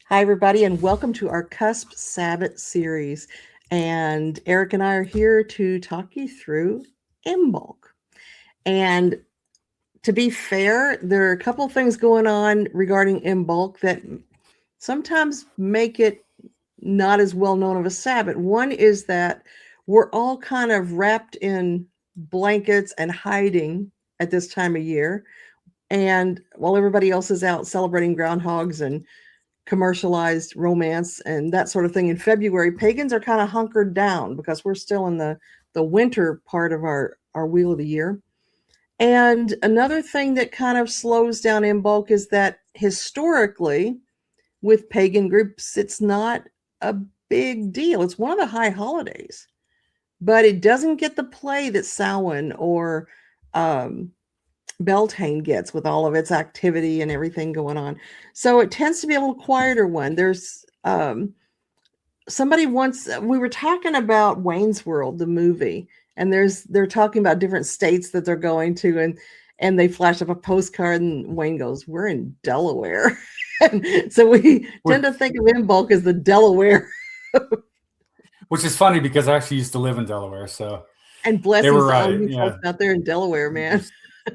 Hi, everybody, and welcome to our CUSP Sabbat Series. And Eric and I are here to talk you through Imbolc. And to be fair, there are a couple things going on regarding Imbolc that sometimes make it not as well known of a Sabbat. One is that we're all kind of wrapped in blankets and hiding at this time of year. And while everybody else is out celebrating groundhogs and commercialized romance and that sort of thing in February, pagans are kind of hunkered down because we're still in the winter part of our wheel of the year. And another thing that kind of slows down Imbolc is that historically, with pagan groups, it's not a big deal. It's one of the high holidays, but it doesn't get the play that Samhain or Beltane gets with all of its activity and everything going on. So it tends to be a little quieter one. There's somebody once, we were talking about Wayne's World, the movie, and they're talking about different states that they're going to, and they flash up a postcard and Wayne goes, "We're in Delaware." And so we tend to think of Imbolc as the Delaware. Which is funny because I actually used to live in Delaware, so And blessings they were to all right. you Yeah, folks out there in Delaware, man.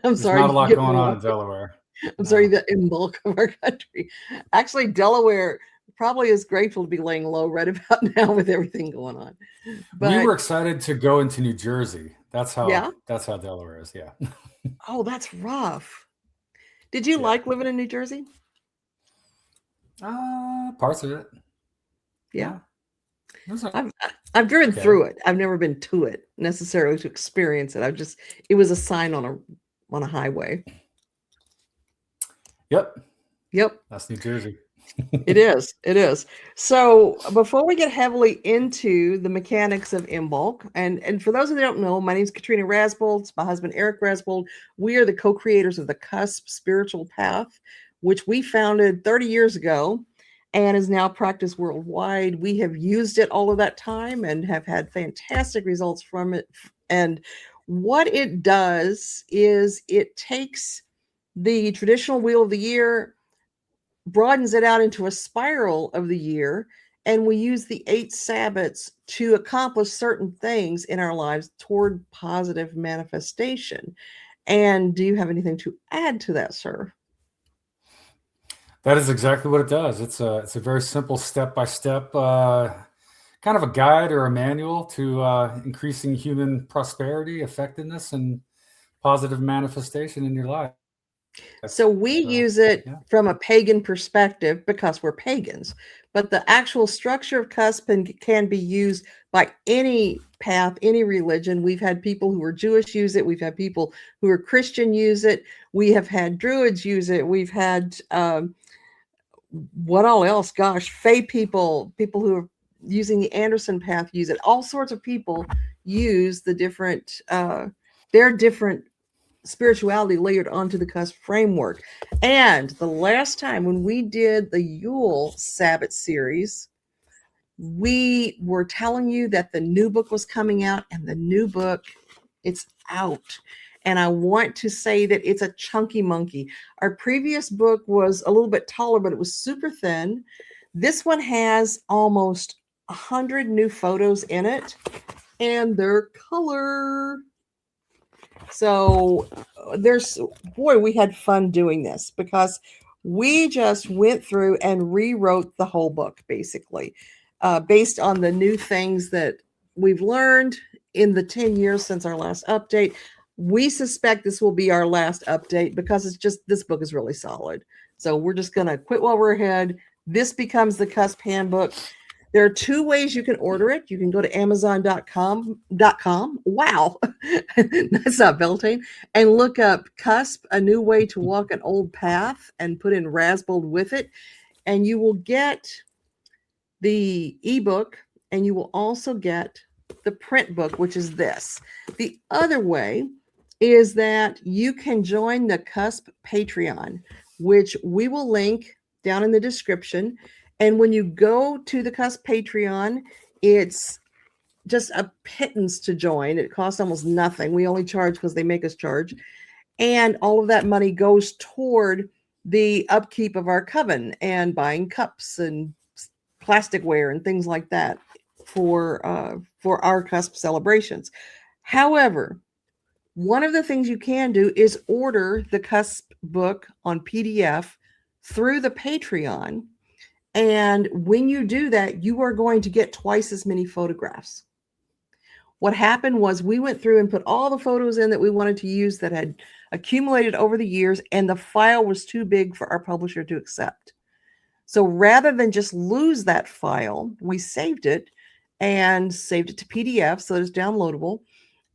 I'm there's sorry. not a You lot get going me on off. in Delaware. I'm sorry, the Imbolc of our country. Actually, Delaware probably is grateful to be laying low right about now with everything going on. We But were excited to go into New Jersey. yeah, That's how Delaware is. Yeah. oh, that's rough. Did you Yeah. like living in New Jersey? Parts of it. Yeah, Yeah. It was I've driven okay. through it. I've never been to it necessarily to experience it. It was a sign on a highway. Yep. Yep. That's New Jersey. It is. It is. So before we get heavily into the mechanics of Imbolc, and for those who don't know, my name is Katrina Rasbold. It's my husband, Eric Rasbold. We are the co-creators of the CUSP Spiritual Path, which we founded 30 years ago and is now practiced worldwide. We have used it all of that time and have had fantastic results from it. And what it does is it takes the traditional wheel of the year, broadens it out into a spiral of the year, and we use the 8 Sabbats to accomplish certain things in our lives toward positive manifestation. And do you have anything to add to that, sir? That is exactly what it does. It's a very simple step by step kind of a guide or a manual to increasing human prosperity, effectiveness, and positive manifestation in your life. So we use it Yeah. from a pagan perspective because we're pagans, but the actual structure of CUSP can be used by any path, any religion. We've had people who are Jewish use it. We've had people who are Christian use it. We have had Druids use it. We've had what all else? Gosh, Fey people, people who are using the Anderson path use it. All sorts of people use the different their different spirituality layered onto the CUSP framework. And the last time when we did the Yule Sabbat series, we were telling you that the new book was coming out, and the new book, it's out. And I want to say that it's a chunky monkey. Our previous book was a little bit taller, but it was super thin. This one has almost 100 new photos in it, and they're color. So we had fun doing this because we just went through and rewrote the whole book basically, based on the new things that we've learned in the 10 years since our last update. We suspect this will be our last update because this book is really solid. So we're just going to quit while we're ahead. This becomes the CUSP handbook. There are 2 ways you can order it. You can go to Amazon.com. Wow, that's not Beltane. And look up CUSP, a new way to walk an old path, and put in Rasbold with it. And you will get the ebook, and you will also get the print book, which is this. The other way is that you can join the CUSP Patreon, which we will link down in the description. And when you go to the CUSP Patreon, it's just a pittance to join. It costs almost nothing. We only charge because they make us charge. And all of that money goes toward the upkeep of our coven and buying cups and plasticware and things like that for our CUSP celebrations. However, one of the things you can do is order the CUSP book on PDF through the Patreon. And when you do that, you are going to get twice as many photographs. What happened was we went through and put all the photos in that we wanted to use that had accumulated over the years, and the file was too big for our publisher to accept. So rather than just lose that file, we saved it to PDF so that it's downloadable.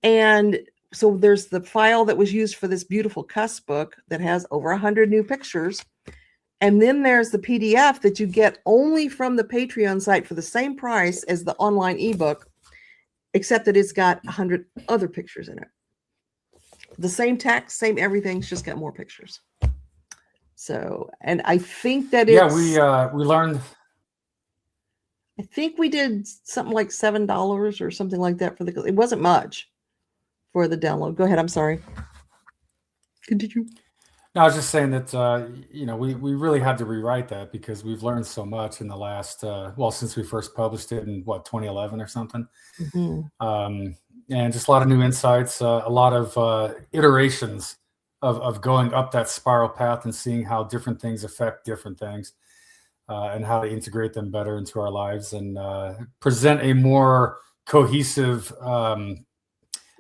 And so there's the file that was used for this beautiful CUSP book that has over 100 new pictures. And then there's the PDF that you get only from the Patreon site for the same price as the online ebook, except that it's got 100 other pictures in it. The same text, same everything, it's just got more pictures. So, and I think that it's... Yeah, we learned... I think we did something like $7 or something like that for the... It wasn't much for the download. Go ahead, I'm sorry. Continue. No, I was just saying that, we really had to rewrite that because we've learned so much in the last, since we first published it in, 2011 or something. Mm-hmm. And just a lot of new insights, a lot of iterations of going up that spiral path and seeing how different things affect different things and how to integrate them better into our lives and present a more cohesive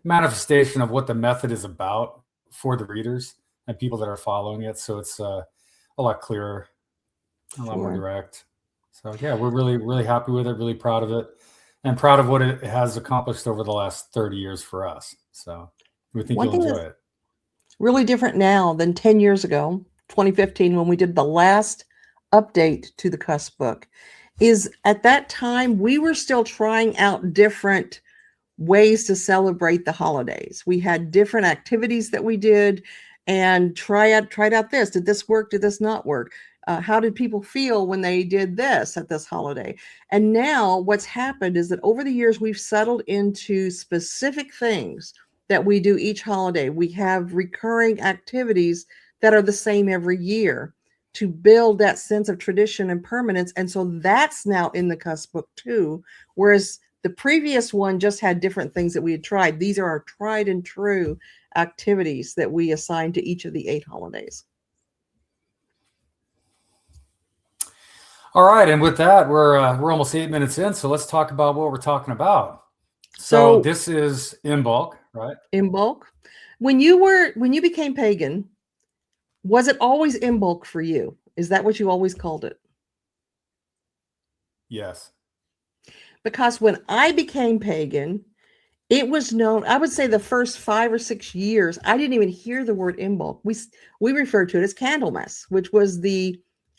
manifestation of what the method is about for the readers and people that are following it. So it's a lot clearer, a lot more direct. So yeah, we're really, really happy with it, really proud of it, and proud of what it has accomplished over the last 30 years for us. So we think you'll enjoy it. Really different now than 10 years ago, 2015, when we did the last update to the CUSP book, is at that time we were still trying out different ways to celebrate the holidays. We had different activities that we did and tried out this. Did this work? Did this not work? How did people feel when they did this at this holiday? And now what's happened is that over the years, we've settled into specific things that we do each holiday. We have recurring activities that are the same every year to build that sense of tradition and permanence. And so that's now in the CUSP book too, whereas the previous one just had different things that we had tried. These are our tried and true activities that we assign to each of the 8 holidays. All right, and with that, we're almost 8 minutes in, so let's talk about what we're talking about. So this is Imbolc, right? Imbolc. When you became pagan, was it always Imbolc for you? Is that what you always called it? Yes. Because when I became pagan, it was known, I would say the first 5 or 6 years, I didn't even hear the word Imbolc. We referred to it as Candlemas, which was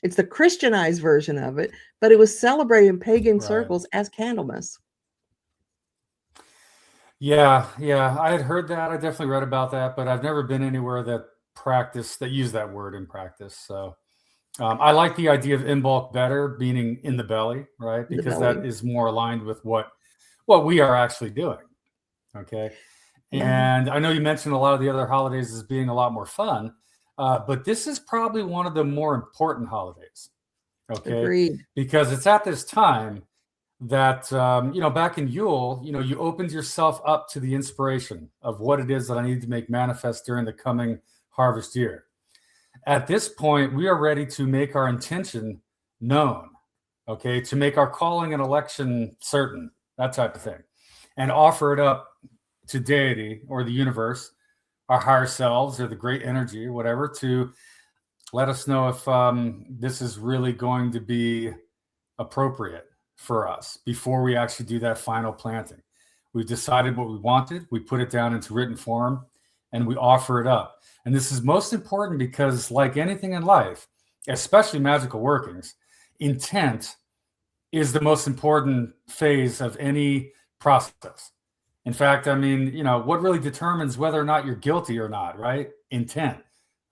it's the Christianized version of it, but it was celebrated in pagan circles as Candlemas. Yeah. I had heard that. I definitely read about that, but I've never been anywhere that used that word in practice. So I like the idea of Imbolc better, meaning in the belly, right? Because that is more aligned with what we are actually doing. Okay. And I know you mentioned a lot of the other holidays as being a lot more fun, but this is probably one of the more important holidays. Okay. Agreed. Because it's at this time that, back in Yule, you opened yourself up to the inspiration of what it is that I need to make manifest during the coming harvest year. At this point, we are ready to make our intention known, okay, to make our calling and election certain, that type of thing, and offer it up to deity or the universe, our higher selves or the great energy or whatever, to let us know if this is really going to be appropriate for us before we actually do that final planting. We've decided what we wanted, we put it down into written form, and we offer it up. And this is most important because, like anything in life, especially magical workings, intent is the most important phase of any process. In fact, I mean, what really determines whether or not you're guilty or not, right? Intent.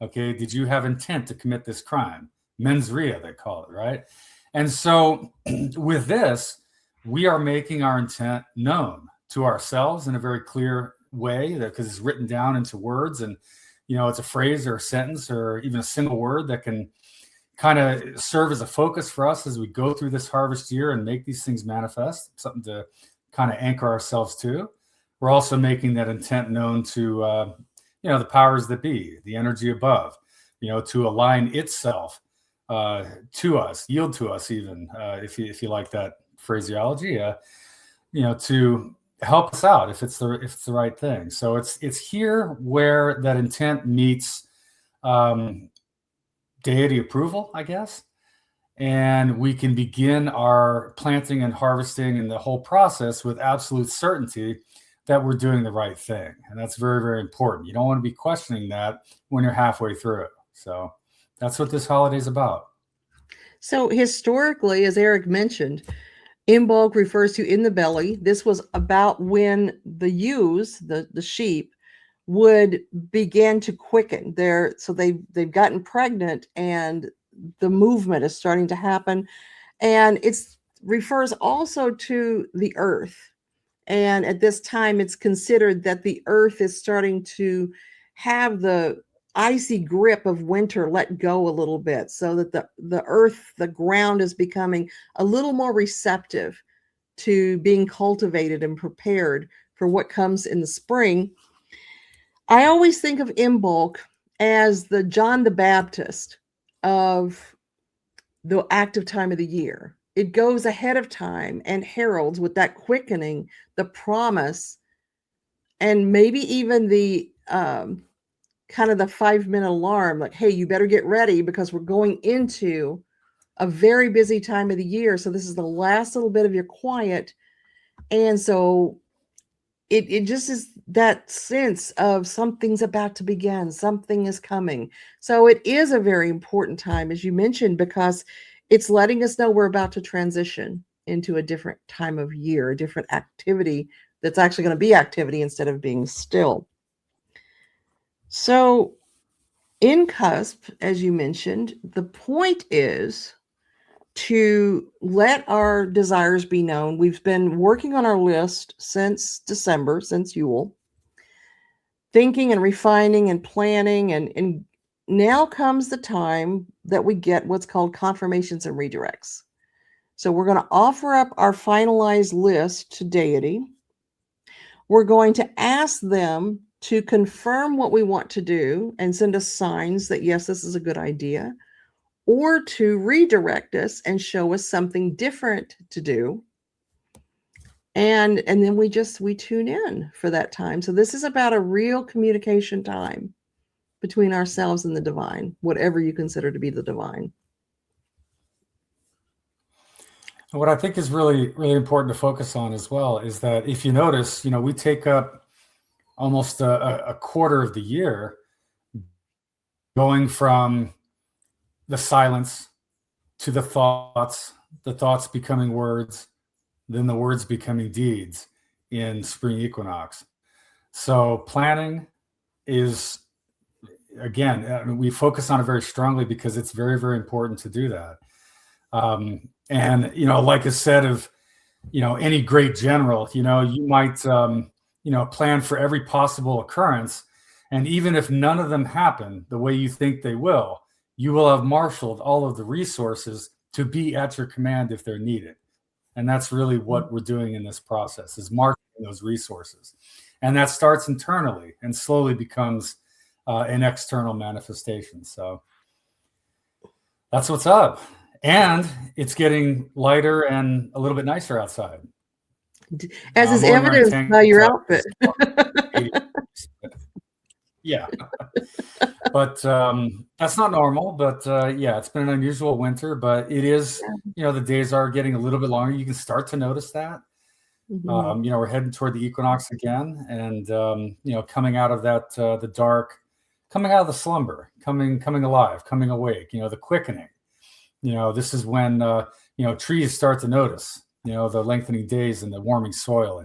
Okay. Did you have intent to commit this crime? Mens rea, they call it, right? And so with this, we are making our intent known to ourselves in a very clear way, because it's written down into words and it's a phrase or a sentence or even a single word that can kind of serve as a focus for us as we go through this harvest year and make these things manifest, something to kind of anchor ourselves to. We're also making that intent known to, the powers that be, the energy above, to align itself to us, yield to us, even if you like that phraseology, to help us out if it's the right thing. So it's here where that intent meets deity approval, I guess, and we can begin our planting and harvesting and the whole process with absolute certainty that we're doing the right thing. And that's very, very important. You don't want to be questioning that when you're halfway through it. So that's what this holiday is about. So historically, as Eric mentioned, Imbolc refers to in the belly. This was about when the ewes, the sheep, would begin to quicken. They've gotten pregnant and the movement is starting to happen. And it refers also to the earth. And at this time, it's considered that the earth is starting to have the icy grip of winter let go a little bit, so that the earth, the ground, is becoming a little more receptive to being cultivated and prepared for what comes in the spring. I always think of Imbolc as the John the Baptist of the active time of the year. It goes ahead of time and heralds with that quickening, the promise, and maybe even the kind of the 5-minute alarm, like, hey, you better get ready because we're going into a very busy time of the year. So this is the last little bit of your quiet. And so it just is that sense of something's about to begin, something is coming. So it is a very important time, as you mentioned, because it's letting us know we're about to transition into a different time of year, a different activity that's actually going to be activity instead of being still. So in CUSP, as you mentioned, the point is to let our desires be known. We've been working on our list since December, since Yule, thinking and refining and planning, and now comes the time that we get what's called confirmations and redirects. So we're going to offer up our finalized list to deity. We're going to ask them to confirm what we want to do and send us signs that, yes, this is a good idea, or to redirect us and show us something different to do. And then we tune in for that time. So this is about a real communication time between ourselves and the divine, whatever you consider to be the divine. What I think is really, really important to focus on as well is that if you notice, we take up almost a quarter of the year going from the silence to the thoughts becoming words, then the words becoming deeds in Spring Equinox. So planning is, again, we focus on it very strongly because it's very, very important to do that. And, like I said, of, any great general, you might, plan for every possible occurrence. And even if none of them happen the way you think they will, you will have marshaled all of the resources to be at your command if they're needed. And that's really what we're doing in this process, is marshaling those resources. And that starts internally and slowly becomes an external manifestation. So that's what's up. And it's getting lighter and a little bit nicer outside. As is evidenced by your outfit. Yeah. But that's not normal. But it's been an unusual winter, but it is, the days are getting a little bit longer. You can start to notice that. Mm-hmm. We're heading toward the equinox again, and coming out of that, the dark, coming out of the slumber, coming alive, coming awake, the quickening. This is when, trees start to notice, the lengthening days and the warming soil.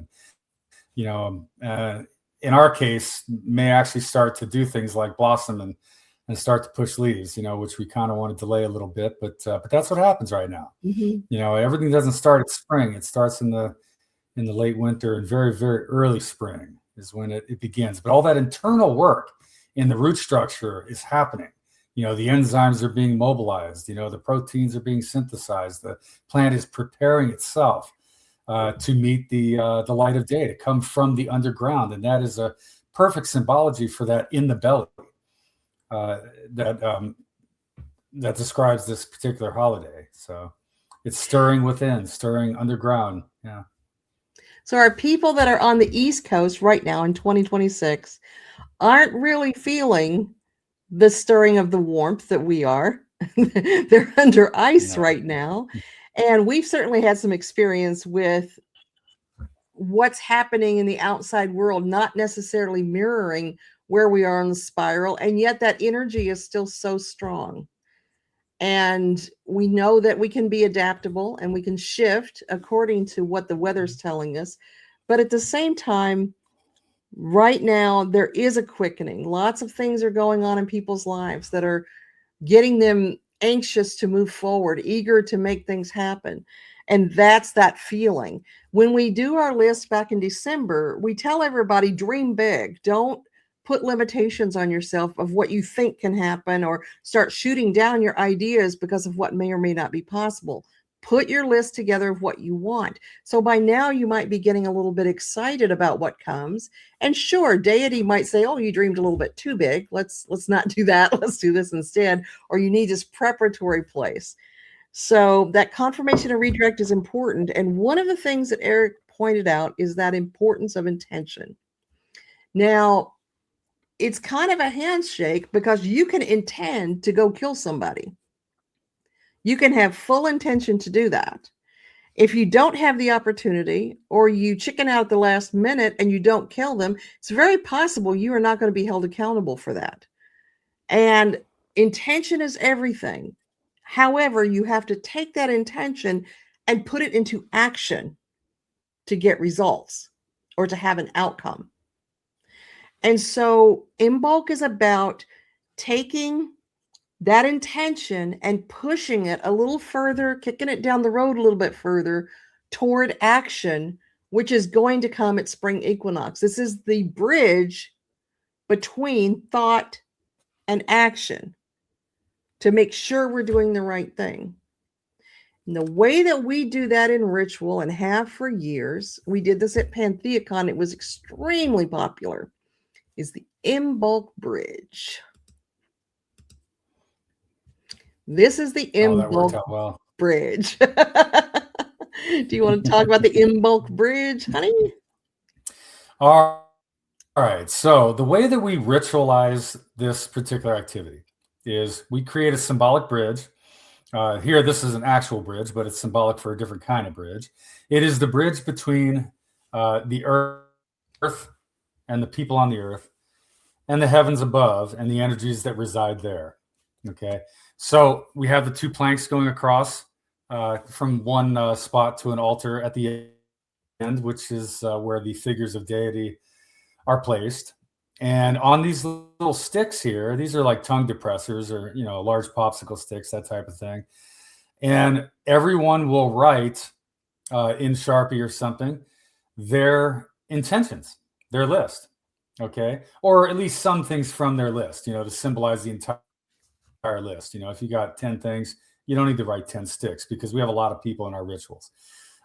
And, in our case, may actually start to do things like blossom and start to push leaves, which we kind of want to delay a little bit. But that's what happens right now. Mm-hmm. Everything doesn't start at spring. It starts in the late winter and very, very early spring is when it begins. But all that internal work in the root structure is happening. The enzymes are being mobilized. The proteins are being synthesized. The plant is preparing itself to meet the light of day, to come from the underground, and that is a perfect symbology for that in the belly that describes this particular holiday. So it's stirring within, stirring underground. Yeah. So our people that are on the East Coast right now in 2026 aren't really feeling the stirring of the warmth that we are. They're under ice right now. And we've certainly had some experience with what's happening in the outside world, not necessarily mirroring where we are on the spiral. And yet that energy is still so strong. And we know that we can be adaptable and we can shift according to what the weather's telling us. But at the same time, right now, there is a quickening. Lots of things are going on in people's lives that are getting them anxious to move forward, eager to make things happen. And that's that feeling. When we do our list back in December, we tell everybody, dream big. Don't put limitations on yourself of what you think can happen, or start shooting down your ideas because of what may or may not be possible. Put your list together of what you want. So by now you might be getting a little bit excited about what comes. And sure, deity might say, oh, you dreamed a little bit too big. Let's not do that. Let's do this instead. Or you need this preparatory place. So that confirmation and redirect is important. And one of the things that Eric pointed out is that importance of intention. Now, it's kind of a handshake because you can intend to go kill somebody. You can have full intention to do that. If you don't have the opportunity, or you chicken out at the last minute and you don't kill them, it's very possible you are not going to be held accountable for that. And intention is everything. However, you have to take that intention and put it into action to get results or to have an outcome. And so Imbolc is about taking that intention and pushing it a little further, kicking it down the road a little bit further toward action, which is going to come at Spring Equinox. This is the bridge between thought and action to make sure we're doing the right thing. And the way that we do that in ritual, and have for years, we did this at Pantheacon, it was extremely popular, is the Imbolc Bridge. This is the Imbolc Bridge. Do you want to talk about the Imbolc Bridge, honey? All right. So the way that we ritualize this particular activity is we create a symbolic bridge. Here, this is an actual bridge, but it's symbolic for a different kind of bridge. It is the bridge between the earth and the people on the earth, and the heavens above, and the energies that reside there. Okay. So we have the two planks going across from one spot to an altar at the end, which is where the figures of deity are placed. And on these little sticks here, these are like tongue depressors, or, large popsicle sticks, that type of thing. And everyone will write in Sharpie or something their intentions, their list. Okay. Or at least some things from their list, to symbolize the entire list. If you got 10 things, you don't need to write 10 sticks, because we have a lot of people in our rituals.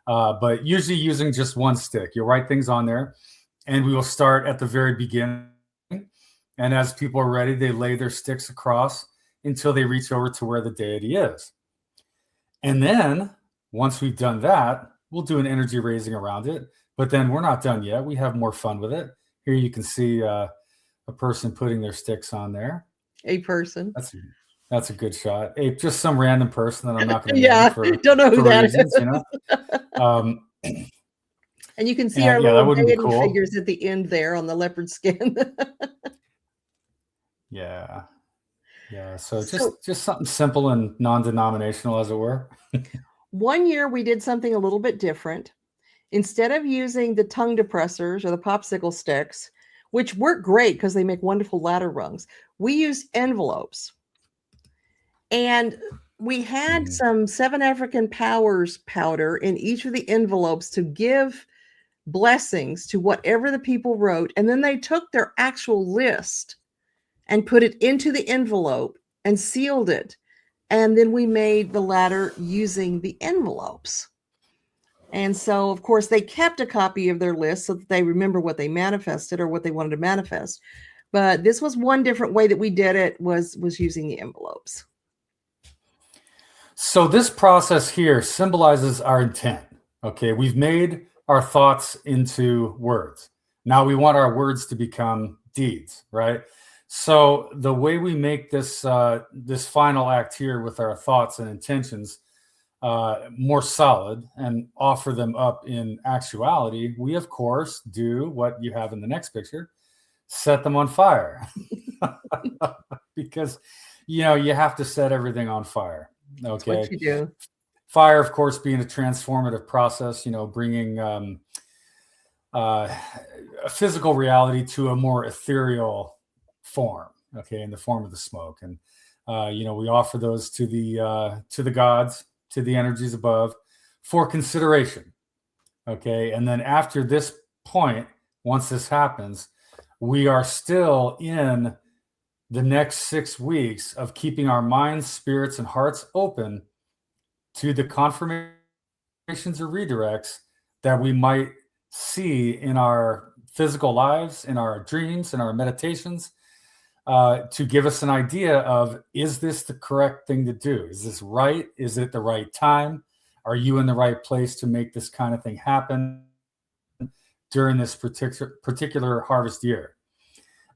But usually using just one stick, you'll write things on there, and we will start at the very beginning. And as people are ready, they lay their sticks across until they reach over to where the deity is. And then once we've done that, we'll do an energy raising around it. But then we're not done yet. We have more fun with it. Here you can see a person putting their sticks on there. A person. That's a good shot. Just some random person that I'm not going to name for don't know who that reasons, is. And you can see our little deity figures at the end there on the leopard skin. Yeah. So just something simple and non-denominational, as it were. One year we did something a little bit different. Instead of using the tongue depressors or the popsicle sticks, which work great because they make wonderful ladder rungs, we used envelopes. And we had some 7 African Powers powder in each of the envelopes to give blessings to whatever the people wrote. And then they took their actual list and put it into the envelope and sealed it. And then we made the ladder using the envelopes. And so, of course, they kept a copy of their list so that they remember what they manifested or what they wanted to manifest. But this was one different way that we did it, was using the envelopes. So this process here symbolizes our intent. Okay, we've made our thoughts into words. Now we want our words to become deeds, right? So the way we make this this final act here with our thoughts and intentions more solid and offer them up in actuality, we of course do what you have in the next picture: set them on fire. Because you have to set everything on fire. Okay, That's what you do. Fire, of course, being a transformative process, bringing a physical reality to a more ethereal form, okay, in the form of the smoke. And we offer those to the gods, to the energies above, for consideration. Okay, and then after this point, once this happens, we are still in the next 6 weeks of keeping our minds, spirits, and hearts open to the confirmations or redirects that we might see in our physical lives, in our dreams, in our meditations, to give us an idea of, is this the correct thing to do? Is this right? Is it the right time? Are you in the right place to make this kind of thing happen during this particular harvest year?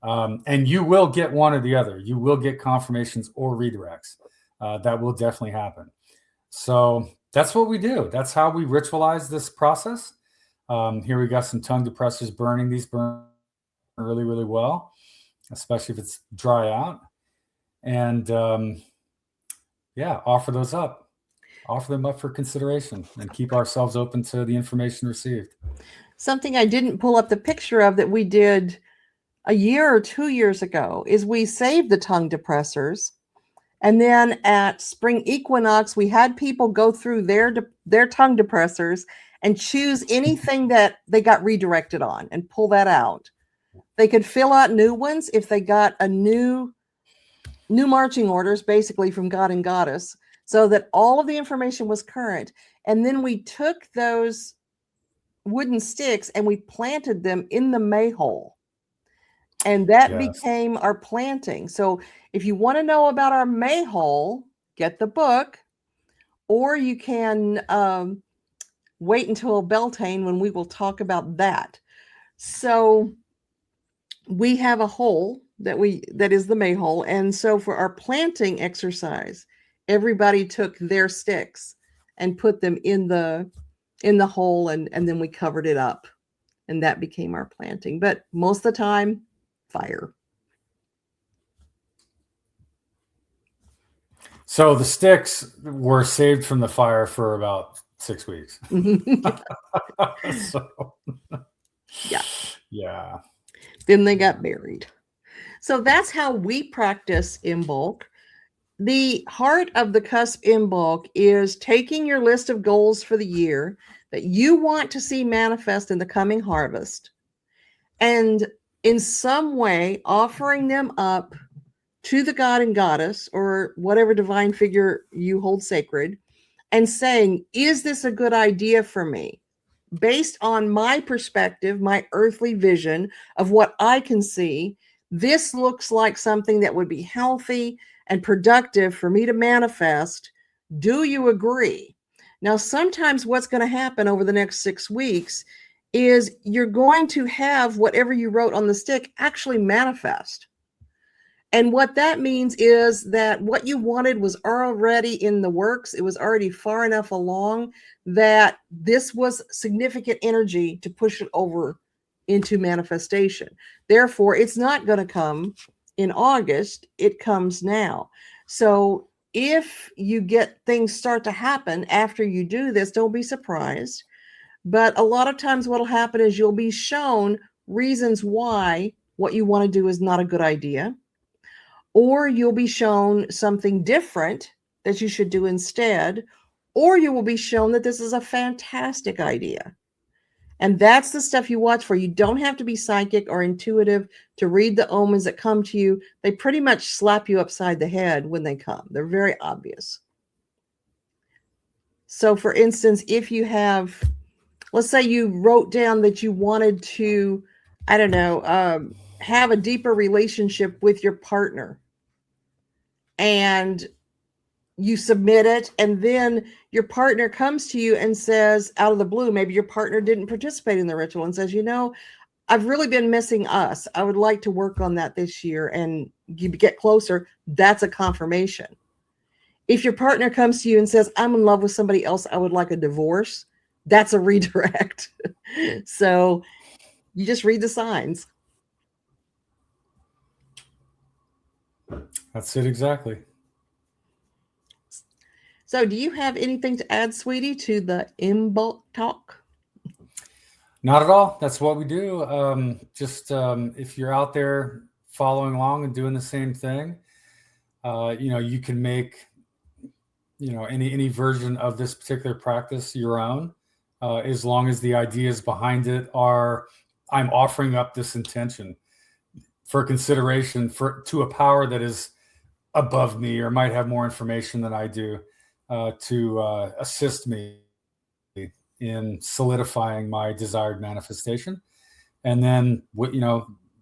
And you will get one or the other. You will get confirmations or redirects. That will definitely happen. So that's what we do. That's how we ritualize this process. Here we got some tongue depressors burning. These burn really, really well, especially if it's dry out. And offer those up. Offer them up for consideration and keep ourselves open to the information received. Something I didn't pull up the picture of that we did a year or 2 years ago is we saved the tongue depressors. And then at Spring Equinox, we had people go through their tongue depressors and choose anything that they got redirected on and pull that out. They could fill out new ones if they got a new marching orders, basically from God and Goddess, so that all of the information was current. And then we took those wooden sticks and we planted them in the mayhole. And that became our planting. So if you want to know about our mayhole, get the book, or you can wait until Beltane when we will talk about that. So we have a hole that is the mayhole. And so for our planting exercise, everybody took their sticks and put them in the hole, and then we covered it up, and that became our planting. But most of the time, fire. So the sticks were saved from the fire for about 6 weeks. Yeah. Then they got buried. So that's how we practice Imbolc. The heart of the CUSP Imbolc is taking your list of goals for the year that you want to see manifest in the coming harvest, and in some way offering them up to the God and Goddess or whatever divine figure you hold sacred, and saying, is this a good idea for me? Based on my perspective, my earthly vision of what I can see, this looks like something that would be healthy and productive for me to manifest. Do you agree? Now, sometimes what's going to happen over the next 6 weeks is you're going to have whatever you wrote on the stick actually manifest. And what that means is that what you wanted was already in the works. It was already far enough along that this was significant energy to push it over into manifestation. Therefore, it's not going to come in August. It comes now. So if you get things start to happen after you do this, don't be surprised. But a lot of times what will happen is you'll be shown reasons why what you want to do is not a good idea. Or you'll be shown something different that you should do instead. Or you will be shown that this is a fantastic idea. And that's the stuff you watch for. You don't have to be psychic or intuitive to read the omens that come to you. They pretty much slap you upside the head when they come. They're very obvious. So for instance, if you have, let's say you wrote down that you wanted to, I don't know, have a deeper relationship with your partner, and you submit it, and then your partner comes to you and says, out of the blue, maybe your partner didn't participate in the ritual and says, you know, I've really been missing us. I would like to work on that this year, and you get closer. That's a confirmation. If your partner comes to you and says, I'm in love with somebody else, I would like a divorce, that's a redirect. So you just read the signs. That's it exactly. So do you have anything to add, sweetie, to the Imbolc talk? Not at all. That's what we do. If you're out there following along and doing the same thing, you can make, any version of this particular practice your own, as long as the ideas behind it are, I'm offering up this intention for consideration to a power that is above me or might have more information than I do, to assist me in solidifying my desired manifestation. And then,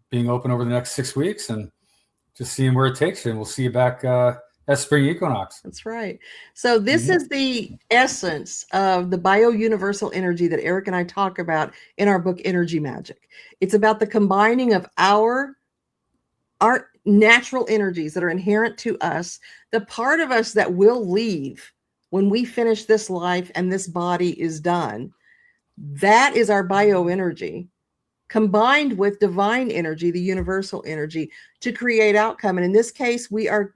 being open over the next 6 weeks and just seeing where it takes you. And we'll see you back at Spring Equinox. That's right. So this is the essence of the bio-universal energy that Eric and I talk about in our book, Energy Magic. It's about the combining of our natural energies that are inherent to us, the part of us that will leave when we finish this life and this body is done. That is our bioenergy, combined with divine energy, the universal energy, to create outcome. And in this case, we are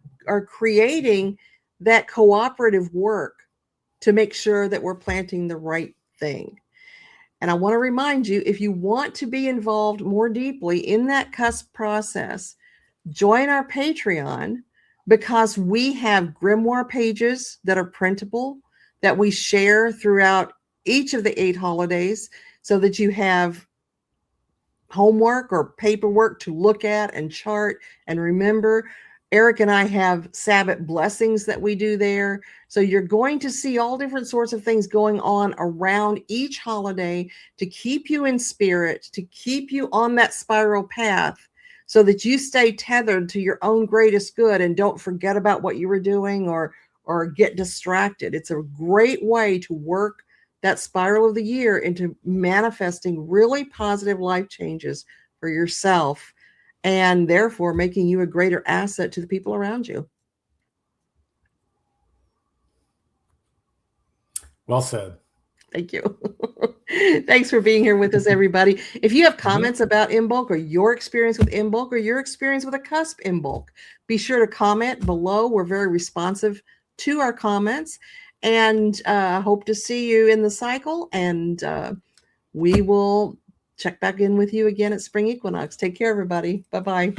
creating that cooperative work to make sure that we're planting the right thing. And I want to remind you, if you want to be involved more deeply in that CUSP process, join our Patreon, because we have grimoire pages that are printable that we share throughout each of the 8 holidays, so that you have homework or paperwork to look at and chart and remember. Eric and I have Sabbath blessings that we do there. So you're going to see all different sorts of things going on around each holiday to keep you in spirit, to keep you on that spiral path, so that you stay tethered to your own greatest good and don't forget about what you were doing or get distracted. It's a great way to work that spiral of the year into manifesting really positive life changes for yourself, and therefore making you a greater asset to the people around you. Well said. Thank you. Thanks for being here with us, everybody. If you have comments about Imbolc, or your experience with Imbolc, or your experience with a CUSP Imbolc, be sure to comment below. We're very responsive to our comments, and hope to see you in the cycle. And we will check back in with you again at Spring Equinox. Take care, everybody. Bye-bye.